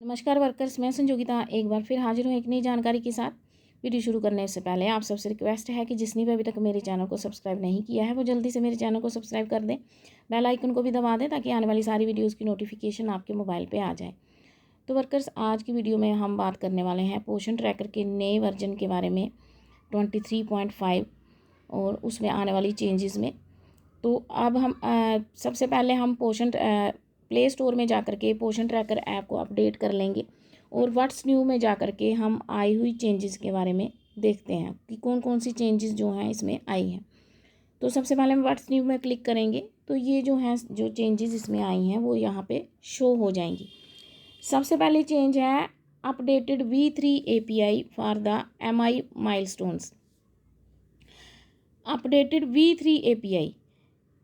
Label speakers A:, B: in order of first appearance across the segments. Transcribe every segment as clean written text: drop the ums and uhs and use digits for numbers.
A: नमस्कार वर्कर्स, मैं संजोगिता एक बार फिर हाजिर हूँ एक नई जानकारी के साथ। वीडियो शुरू करने से पहले आप सबसे रिक्वेस्ट है कि जिसने भी अभी तक मेरे चैनल को सब्सक्राइब नहीं किया है वो जल्दी से मेरे चैनल को सब्सक्राइब कर दें, बेल आइकन को भी दबा दें ताकि आने वाली सारी वीडियोज़ की नोटिफिकेशन आपके मोबाइल पर आ जाए। तो वर्कर्स, आज की वीडियो में हम बात करने वाले हैं पोषण ट्रैकर के नए वर्जन के बारे में 23.5 और उसमें आने वाली चेंजेस में। तो अब हम सबसे पहले हम प्ले स्टोर में जाकर के पोषण ट्रैकर ऐप को अपडेट कर लेंगे और व्हाट्स न्यू में जाकर के हम आई हुई चेंजेस के बारे में देखते हैं कि कौन कौन सी चेंजेस जो हैं इसमें आई हैं। तो सबसे पहले हम व्हाट्स न्यू में क्लिक करेंगे तो ये जो चेंजेस इसमें आई हैं वो यहाँ पे शो हो जाएंगी। सबसे पहले चेंज है updated V3 API for the MI milestones. Updated V3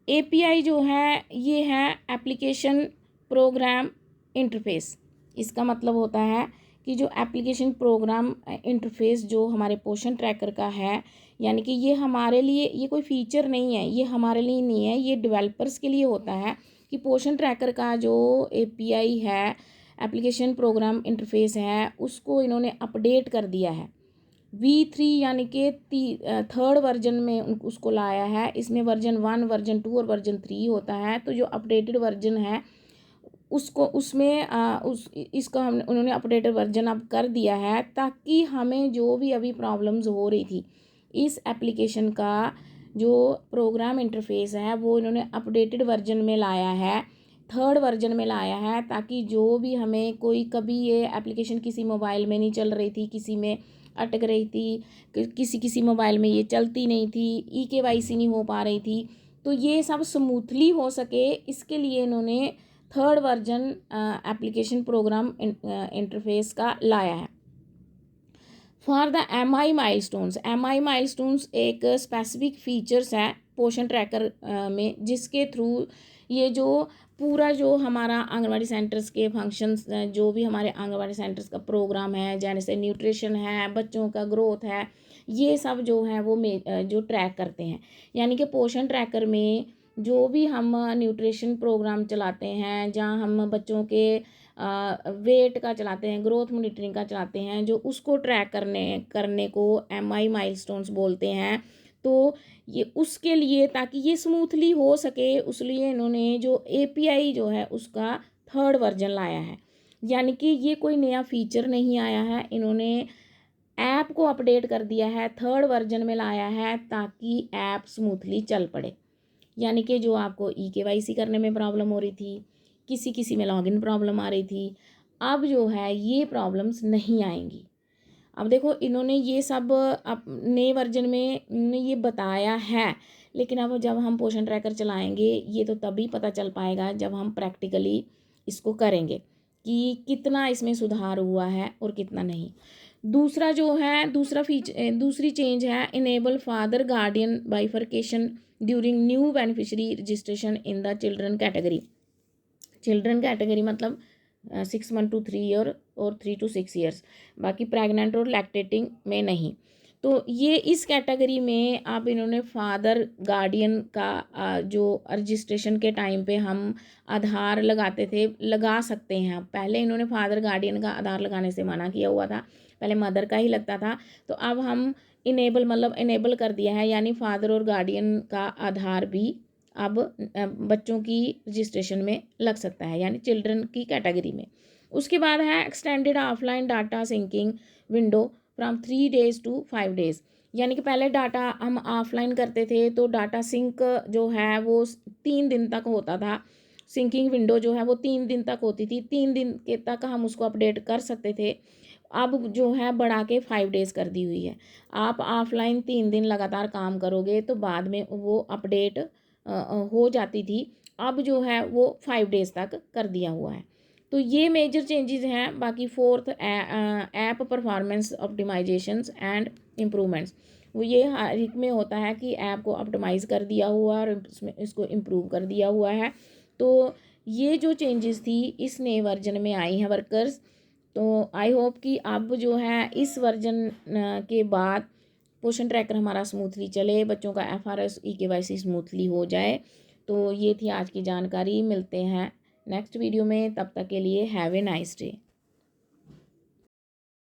A: API जो है ये है एप्लीकेशन प्रोग्राम इंटरफेस। इसका मतलब होता है कि जो एप्लीकेशन प्रोग्राम इंटरफेस जो हमारे पोषण ट्रैकर का है, यानी कि ये हमारे लिए ये कोई फीचर नहीं है, ये हमारे लिए नहीं है, ये डेवलपर्स के लिए होता है कि पोषण ट्रैकर का जो API है, एप्लीकेशन प्रोग्राम इंटरफेस है, उसको इन्होंने अपडेट कर दिया है। V3 यानी कि थर्ड वर्जन में उसको लाया है। इसमें वर्जन 1, वर्जन 2 और वर्जन 3 होता है। तो जो अपडेटेड वर्जन है उसको उसमें इसका हम उन्होंने अपडेटेड वर्जन अब कर दिया है ताकि हमें जो भी अभी प्रॉब्लम्स हो रही थी इस एप्लीकेशन का जो प्रोग्राम इंटरफेस है वो इन्होंने अपडेटेड वर्जन में लाया है, थर्ड वर्जन में लाया है, ताकि जो भी हमें कभी ये एप्लीकेशन किसी मोबाइल में नहीं चल रही थी, किसी में अटक रही थी, किसी मोबाइल में ये चलती नहीं थी, eKYC नहीं हो पा रही थी, तो ये सब स्मूथली हो सके इसके लिए इन्होंने third version application program interface का लाया है। फॉर द MI माइलस्टोन्स एक स्पेसिफिक फीचर्स है पोषण ट्रैकर में, जिसके थ्रू ये जो हमारा आंगनवाड़ी सेंटर्स के फंक्शंस जो भी हमारे आंगनवाड़ी सेंटर्स का प्रोग्राम है, जैसे न्यूट्रिशन है, बच्चों का ग्रोथ है, ये सब जो है वो जो ट्रैक करते हैं। यानी कि पोषण ट्रैकर में जो भी हम न्यूट्रिशन प्रोग्राम चलाते हैं, जहाँ हम बच्चों के वेट का चलाते हैं, ग्रोथ मॉनिटरिंग का चलाते हैं, जो उसको ट्रैक करने को MI माइलस्टोन्स बोलते हैं। तो ये उसके लिए, ताकि ये स्मूथली हो सके, उसलिए इन्होंने जो API जो है उसका थर्ड वर्जन लाया है। यानी कि ये कोई नया फीचर नहीं आया है, इन्होंने ऐप को अपडेट कर दिया है, थर्ड वर्जन में लाया है ताकि ऐप स्मूथली चल पड़े। यानी कि जो आपको eKYC करने में प्रॉब्लम हो रही थी, किसी में लॉगिन प्रॉब्लम आ रही थी, अब जो है ये प्रॉब्लम्स नहीं आएंगी। अब देखो, इन्होंने ये सब अब नए वर्जन में ये बताया है, लेकिन अब जब हम पोषण ट्रैकर चलाएंगे ये तो तभी पता चल पाएगा जब हम प्रैक्टिकली इसको करेंगे कि कितना इसमें सुधार हुआ है और कितना नहीं। दूसरी चेंज है enable father guardian bifurcation during new beneficiary registration in the children category मतलब 6 months to 3 years और 3 to 6 years, बाकी प्रेग्नेंट और लैक्टेटिंग में नहीं। तो ये इस कैटेगरी में अब इन्होंने फादर गार्डियन का जो रजिस्ट्रेशन के टाइम पे हम आधार लगा सकते हैं। पहले इन्होंने फादर गार्डियन का आधार लगाने से मना किया हुआ था, पहले मदर का ही लगता था। तो अब हम इनेबल कर दिया है, यानी फादर और गार्डियन का आधार भी अब बच्चों की रजिस्ट्रेशन में लग सकता है, यानी चिल्ड्रन की कैटेगरी में। उसके बाद है extended offline data syncing window from 3 days to 5 days। यानी कि पहले डाटा हम ऑफलाइन करते थे तो डाटा सिंक जो है वो 3 दिन तक होता था, सिंकिंग विंडो जो है वो 3 दिन तक होती थी, 3 दिन के तक हम उसको अपडेट कर सकते थे। अब जो है बढ़ा के 5 days कर दी हुई है। आप ऑफलाइन 3 दिन लगातार काम करोगे तो बाद में वो अपडेट हो जाती थी, अब जो है वो 5 days तक कर दिया हुआ है। तो ये मेजर चेंजेस हैं। बाकी fourth app performance optimisations and improvements, वो ये हर एक में होता है कि ऐप को ऑप्टिमाइज़ कर दिया हुआ और इसको इम्प्रूव कर दिया हुआ है। तो ये जो चेंजेस थी इस नए वर्जन में आई हैं वर्कर्स। तो आई होप कि अब जो है इस वर्जन के बाद पोषण ट्रैकर हमारा स्मूथली चले, बच्चों का FRS eKYC स्मूथली हो जाए। तो ये थी आज की जानकारी। मिलते हैं नेक्स्ट वीडियो में, तब तक के लिए हैव ए नाइस डे।